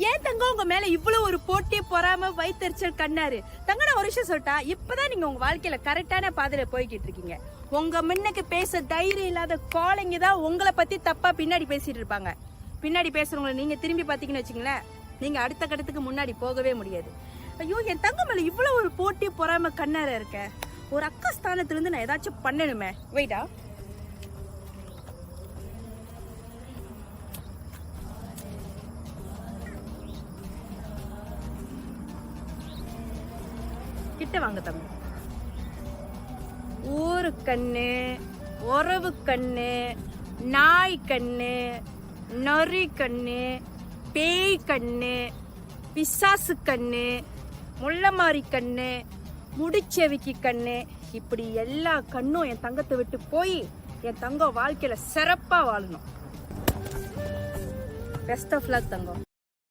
ஏன் தங்கம் உங்க மேல இவ்வளவு ஒரு போட்டி பொறாம வைத்தறிச்சல் கண்ணாரு தங்க? நான் ஒரு விஷயம் சொல்லிட்டா, இப்பதான் நீங்க உங்க வாழ்க்கையில கரெக்டான பாதையில போய்கிட்டு இருக்கீங்க. உங்க முன்னுக்கு பேச தைரியம் இல்லாத கோழைங்க தான் உங்களை பத்தி தப்பா பின்னாடி பேசிட்டு இருப்பாங்க. பின்னாடி பேசுறவங்களை நீங்க திரும்பி பாத்தீங்கன்னு வச்சுங்களேன், நீங்க அடுத்த கட்டத்துக்கு முன்னாடி போகவே முடியாது. ஐயோ, என் தங்க மேல இவ்வளவு ஒரு போட்டி பொறாம கண்ணார இருக்க. ஒரு அக்கா ஸ்தானத்துல இருந்து நான் ஏதாச்சும் பண்ணணுமே. வெயிட்டா, கிட்ட வாங்க தம்பி. ஊரு கண்ணு, உறவு கண்ணு, நாய் கண்ணு, நரி கண்ணு, பேய் கண்ணு, பிசாசு கண்ணு, முள்ளமாரி கண்ணு, முடிச்செவிக்கு கண்ணு, இப்படி எல்லா கண்ணும் என் தங்கத்தை விட்டு போய் என் தங்கம் வாழ்க்கையில சிறப்பா வாழணும். Best of luck Thangam.